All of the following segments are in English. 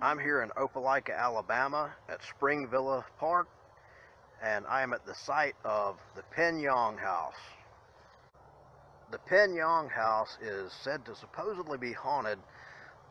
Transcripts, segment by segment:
I'm here in Opelika, Alabama at Spring Villa Park, and I am at the site of the Penn Yonge House. The Penn Yonge House is said to supposedly be haunted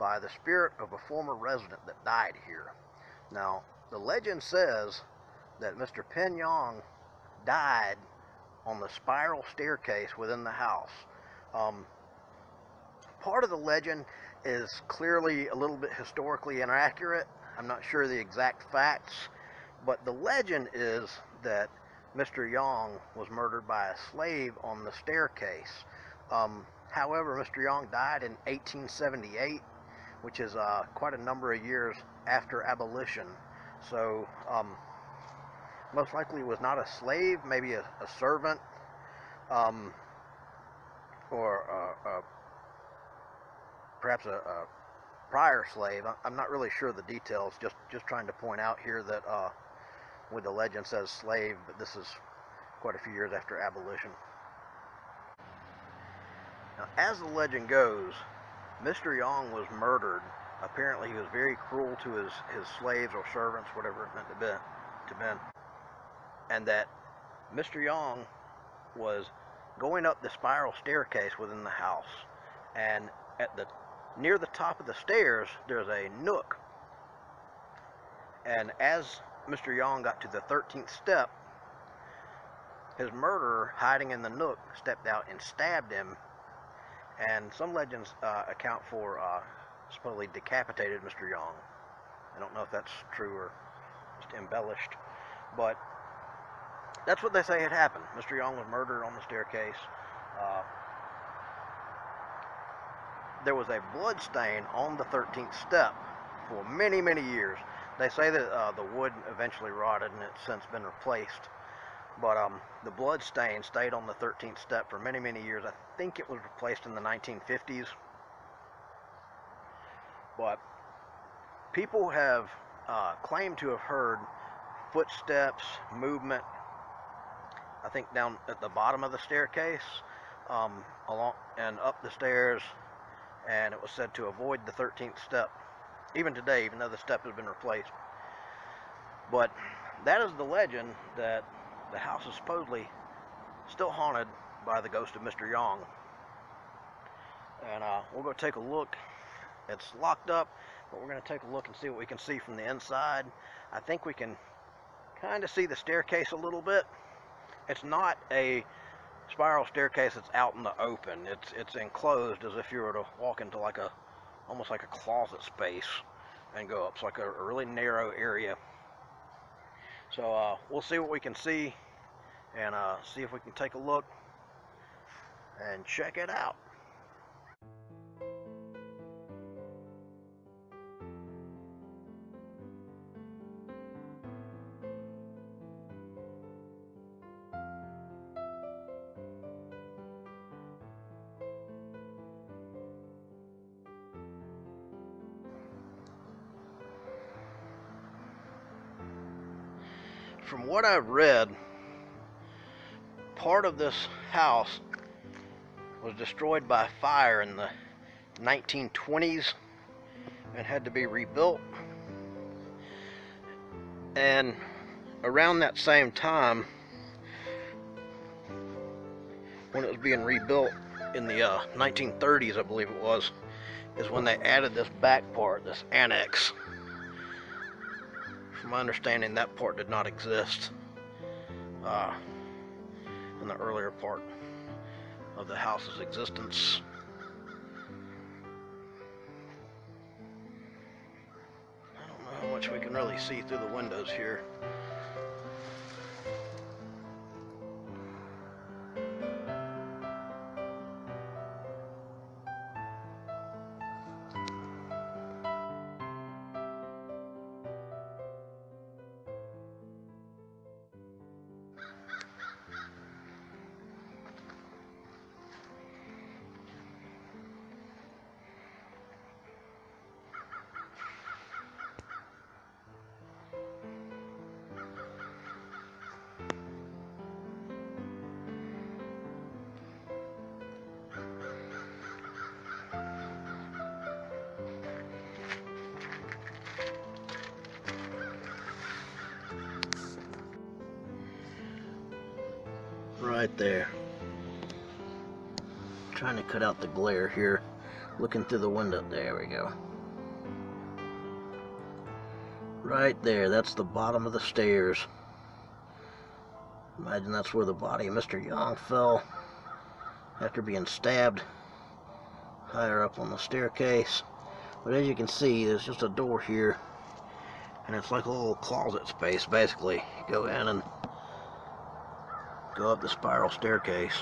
by the spirit of a former resident that died here. Now, the legend says that Mr. Penn Yonge died on the spiral staircase within the house. Part of the legend is clearly a little bit historically inaccurate. I'm not sure the exact facts, but the legend is that Mr. Yonge was murdered by a slave on the staircase. However, Mr. Yonge died in 1878, which is quite a number of years after abolition. So most likely it was not a slave, maybe a servant, or perhaps a prior slave. I'm not really sure the details, just trying to point out here that with the legend says slave, but this is quite a few years after abolition. Now, as the legend goes, Mr. Yonge was murdered. Apparently he was very cruel to his slaves or servants, whatever it meant to be, and that Mr. Yonge was going up the spiral staircase within the house, and near the top of the stairs there's a nook, and as Mr. Yonge got to the 13th step, his murderer, hiding in the nook, stepped out and stabbed him, and some legends account for supposedly decapitated Mr. Yonge. I don't know if that's true or just embellished, but that's what they say had happened. Mr. Yonge was murdered on the staircase. There was a blood stain on the 13th step for many, many years. They say that the wood eventually rotted and it's since been replaced. But the blood stain stayed on the 13th step for many, many years. I think it was replaced in the 1950s. But people have claimed to have heard footsteps, movement, I think down at the bottom of the staircase, along and up the stairs, and it was said to avoid the 13th step, even today, even though the step has been replaced. But that is the legend, that the house is supposedly still haunted by the ghost of Mr. Yonge. And we'll go take a look. It's locked up, but we're going to take a look and see what we can see from the inside. I think we can kind of see the staircase a little bit. It's not a spiral staircase that's out in the open. It's enclosed as if you were to walk into like almost like a closet space and go up. It's like a really narrow area. So we'll see what we can see and see if we can take a look and check it out. From what I've read, part of this house was destroyed by fire in the 1920s and had to be rebuilt. And around that same time, when it was being rebuilt in the 1930s, I believe it was, is when they added this back part, this annex. From my understanding, that part did not exist in the earlier part of the house's existence. I don't know how much we can really see through the windows here. right there. Trying to cut out the glare here, looking through the window. There we go. Right there, that's the bottom of the stairs. Imagine that's where the body of Mr. Yonge fell after being stabbed higher up on the staircase. But as you can see, there's just a door here, and it's like a little closet space basically. You go in and go up the spiral staircase.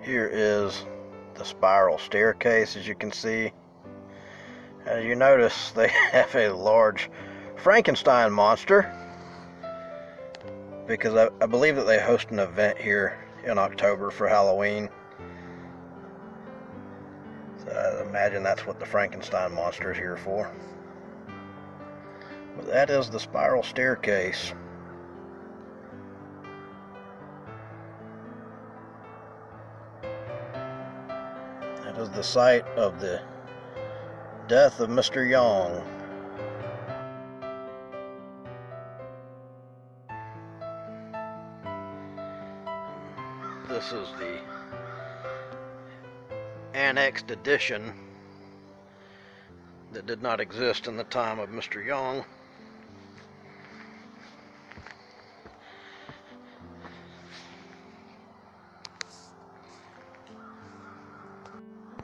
Here is the spiral staircase, as you can see. As you notice, they have a large Frankenstein monster, because I believe that they host an event here in October for Halloween. So I imagine that's what the Frankenstein monster is here for. But that is the spiral staircase. That is the site of the death of Mr. Yonge. This is the annexed addition that did not exist in the time of Mr. Yonge.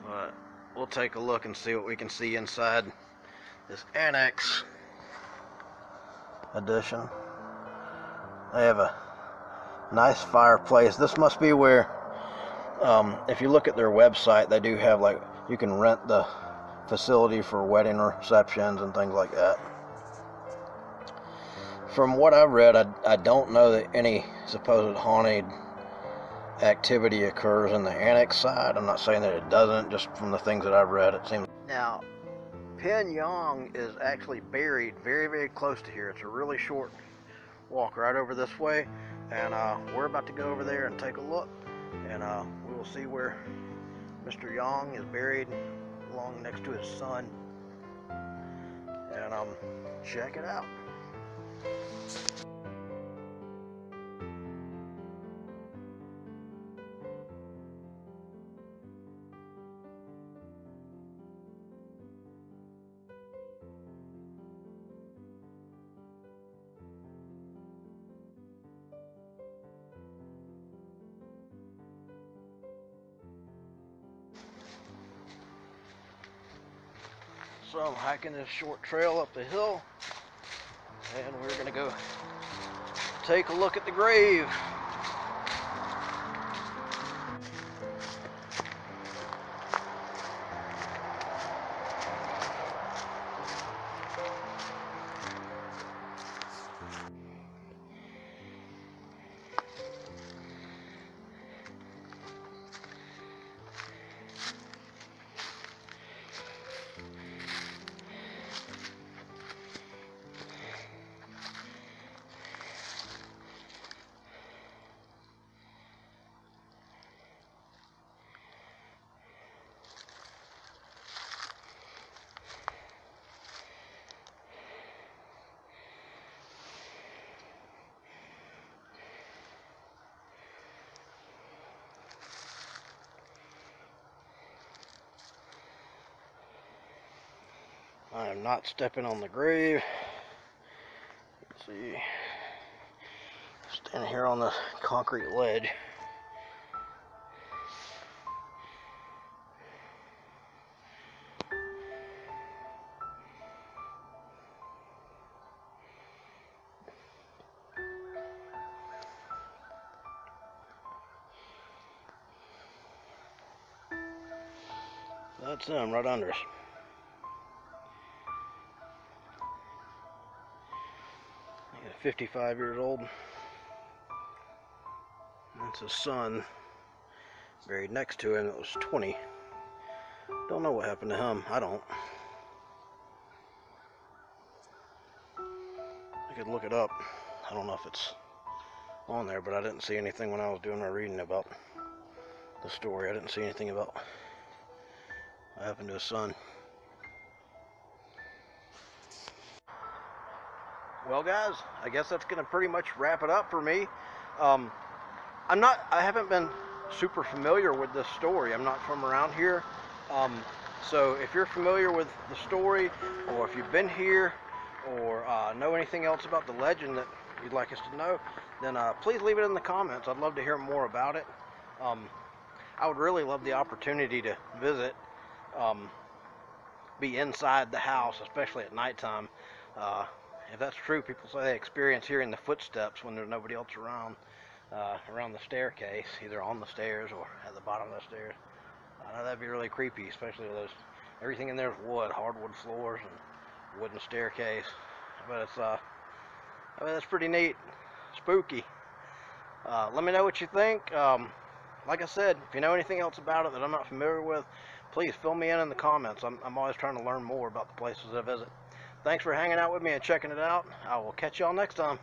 But we'll take a look and see what we can see inside this annex addition. They have a nice fireplace. This must be where, if you look at their website, they do have, like, you can rent the facility for wedding receptions and things like that. From what I've read, I don't know that any supposed haunted activity occurs in the annex side. I'm not saying that it doesn't, just from the things that I've read, it seems. Now, Penn Yonge is actually buried very, very close to here. It's a really short walk right over this way, and we're about to go over there and take a look, and we will see where Mr. Yonge is buried along next to his son, and check it out. So I'm hiking this short trail up the hill, and we're gonna go take a look at the grave. I am not stepping on the grave. Let's see. Standing here on the concrete ledge. That's him right under us. 55 years old. That's his son buried next to him that was 20. Don't know what happened to him. I don't. I could look it up. I don't know if it's on there, but I didn't see anything when I was doing my reading about the story. I didn't see anything about what happened to his son. Well, guys, I guess that's gonna pretty much wrap it up for me. I haven't been super familiar with this story. I'm not from around here. So if you're familiar with the story, or if you've been here, or know anything else about the legend that you'd like us to know, then please leave it in the comments. I'd love to hear more about it. I would really love the opportunity to visit, be inside the house, especially at nighttime. If that's true, people say they experience hearing the footsteps when there's nobody else around the staircase, either on the stairs or at the bottom of the stairs. I know that'd be really creepy, especially with everything in there is wood, hardwood floors and wooden staircase. But that's pretty neat, spooky. Let me know what you think. Like I said, if you know anything else about it that I'm not familiar with, please fill me in the comments. I'm always trying to learn more about the places I visit. Thanks for hanging out with me and checking it out. I will catch y'all next time.